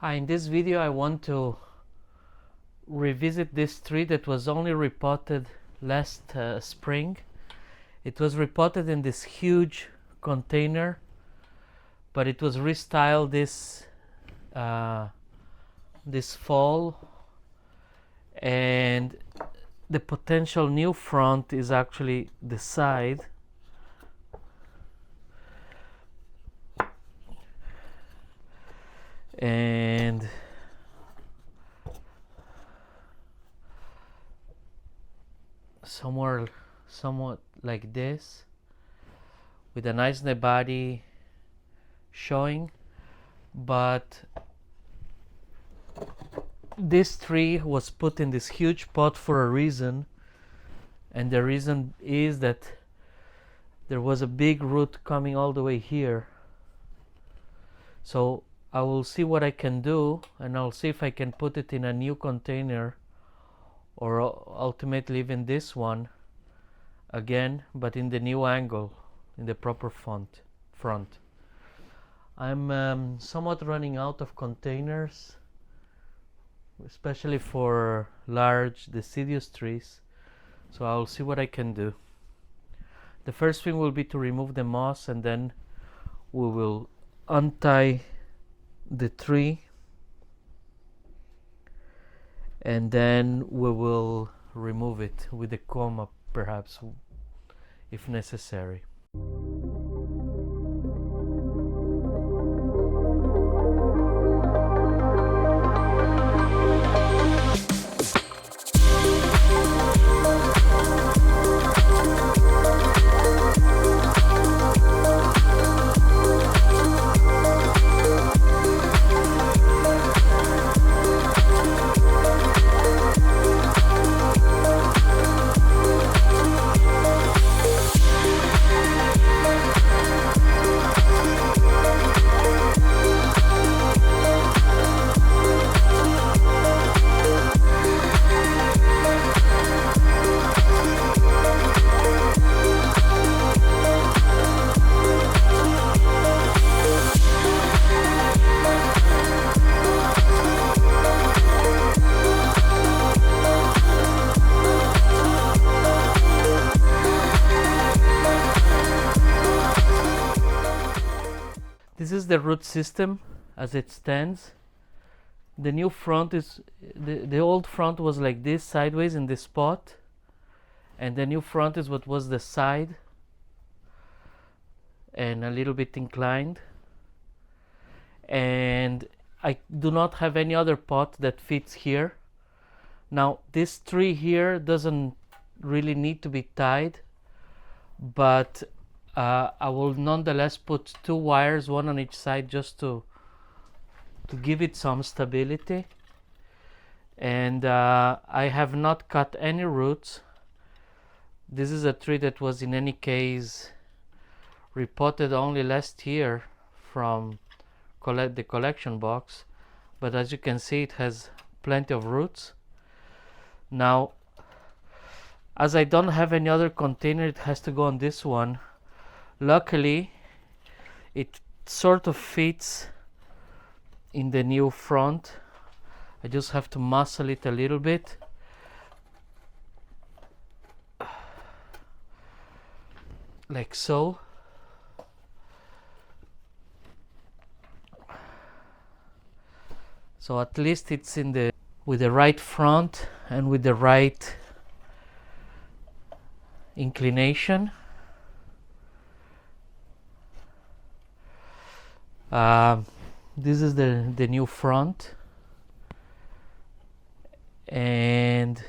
Hi, in this video I want to revisit this tree that was only repotted last spring. It was repotted in this huge container, but it was restyled this fall, and the potential new front is actually the side. And somewhat like this, with a nice body showing. But this tree was put in this huge pot for a reason, and the reason is that there was a big root coming all the way here. So I will see what I can do, and I'll see if I can put it in a new container, or ultimately even this one again, but in the new angle, in the proper front. I'm somewhat running out of containers, especially for large deciduous trees, so I'll see what I can do. The first thing will be to remove the moss, and then we will untie the tree, and then we will remove it with a comb, perhaps, if necessary. This is the root system as it stands. The new front is, the old front was like this, sideways in this spot, and the new front is what was the side and a little bit inclined. And I do not have any other pot that fits here. Now this tree here doesn't really need to be tied, but I will nonetheless put 2 wires, one on each side, just to give it some stability. And I have not cut any roots. This is a tree that was in any case repotted only last year from the collection box, but as you can see, it has plenty of roots. Now, as I don't have any other container, it has to go on this one. Luckily, it sort of fits in the new front. I just have to muscle it a little bit. Like so. So at least it's in with the right front and with the right inclination. This is the new front, and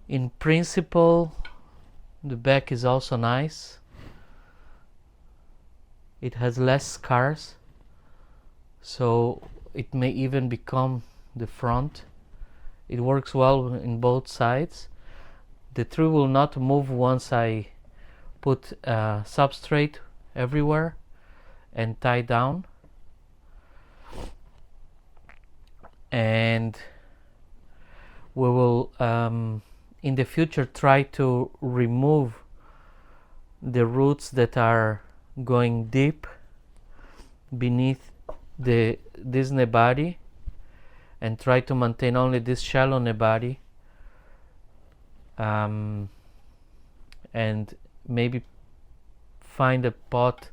in principle the back is also nice. It has less scars, so it may even become the front. It works well in both sides. The tree will not move once I put substrate everywhere and tie down. And we will in the future try to remove the roots that are going deep beneath this nebari and try to maintain only this shallow nebari, and maybe find a pot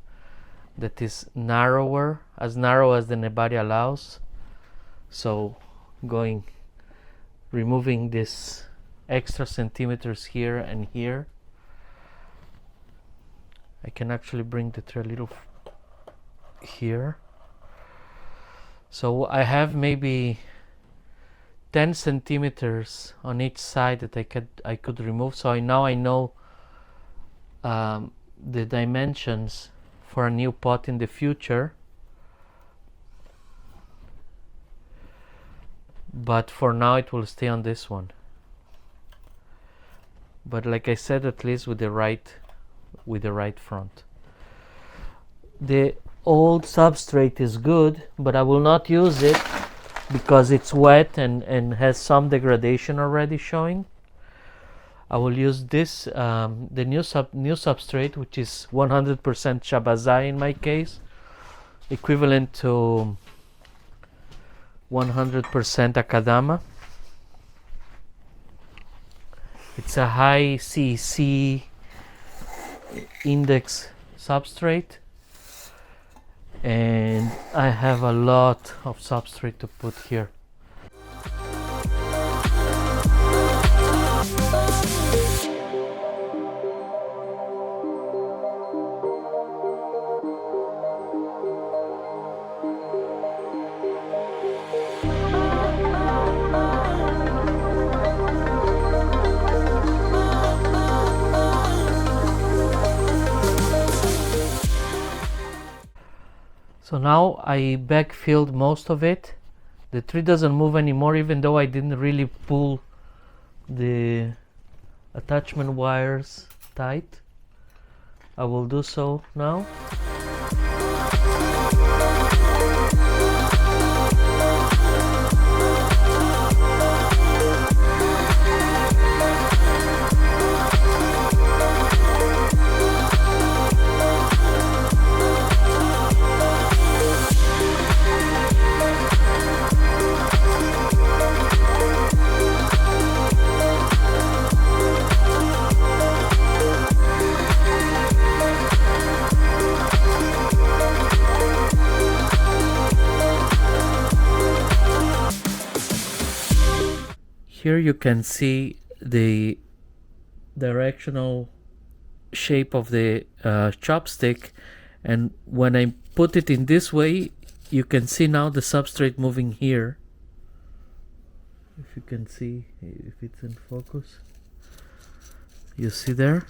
that is narrower, as narrow as the nebari allows. So removing this extra centimeters here and here. I can actually bring the tree a little here. So I have maybe 10 centimeters on each side that I could remove. So now I know the dimensions for a new pot in the future. But for now it will stay on this one. But like I said, at least with the right front. The old substrate is good, but I will not use it because it's wet and has some degradation already showing. I will use this, the new substrate, which is 100% Shabazai in my case, equivalent to 100% Akadama. It's a high CEC index substrate, and I have a lot of substrate to put here. So now I backfilled most of it. The tree doesn't move anymore, even though I didn't really pull the attachment wires tight. I will do so now. Here you can see the directional shape of the chopstick, and when I put it in this way, you can see now the substrate moving here. If you can see, if it's in focus, you see there.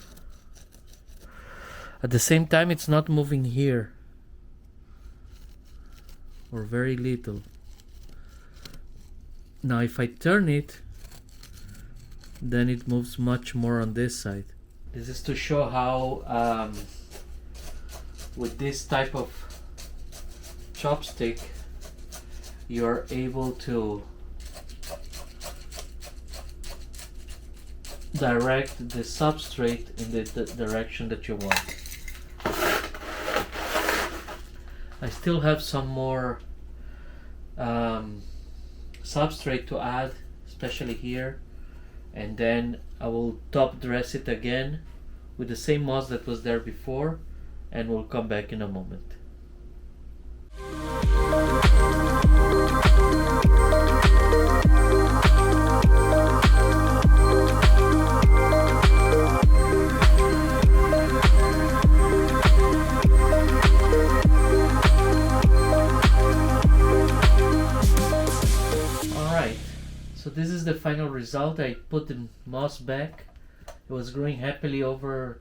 At the same time, it's not moving here, or very little. Now if I turn it, then it moves much more on this side. This is to show how with this type of chopstick you're able to direct the substrate in the direction that you want. I still have some more substrate to add, especially here, and then I will top dress it again with the same moss that was there before, and we'll come back in a moment. So this is the final result. I put the moss back. It was growing happily over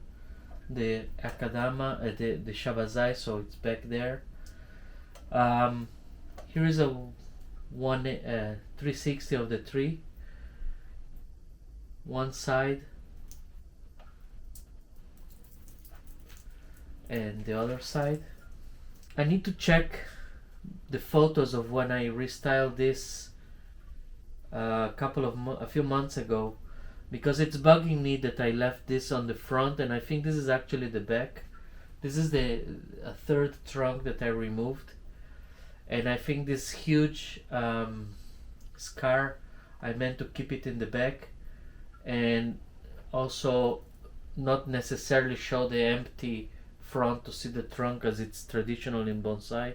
the Akadama, the Shabazai, so it's back there. Here is a 360 of the tree. One side and the other side. I need to check the photos of when I restyled this a few months ago, because it's bugging me that I left this on the front, and I think this is actually the back. This is a third trunk that I removed, And I think this huge scar, I meant to keep it in the back, and also not necessarily show the empty front to see the trunk as it's traditional in bonsai.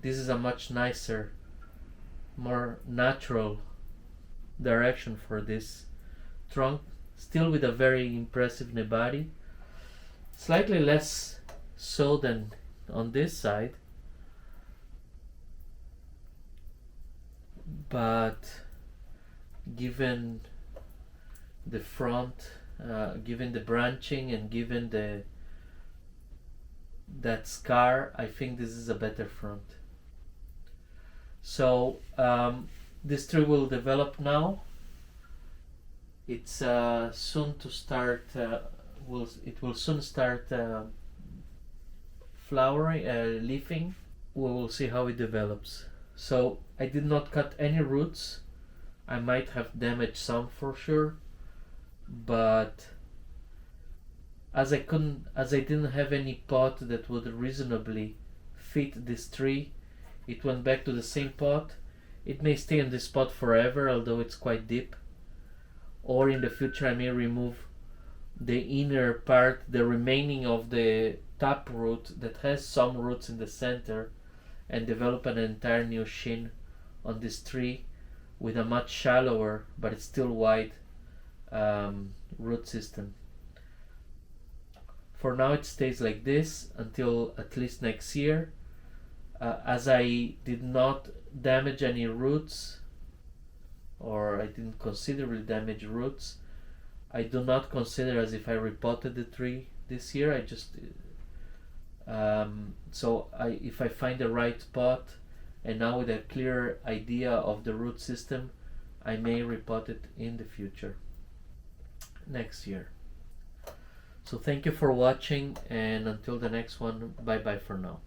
This is a much nicer, more natural direction for this trunk, still with a very impressive nebari, slightly less so than on this side, but given the front, given the branching, and given that scar, I think this is a better front. So this tree will develop now. It's soon to start. It will soon start flowering, leafing. We will see how it develops. So I did not cut any roots. I might have damaged some for sure, but as I didn't have any pot that would reasonably fit this tree, it went back to the same pot. It may stay in this pot forever, although it's quite deep. Or in the future I may remove the inner part, the remaining of the tap root that has some roots in the center, and develop an entire new shin on this tree with a much shallower but still wide root system. For now it stays like this until at least next year. As I did not damage any roots, or I didn't considerably damage roots, I do not consider as if I repotted the tree this year. I just if I find the right pot, and now with a clear idea of the root system, I may repot it in the future, next year. So thank you for watching, and until the next one, bye bye for now.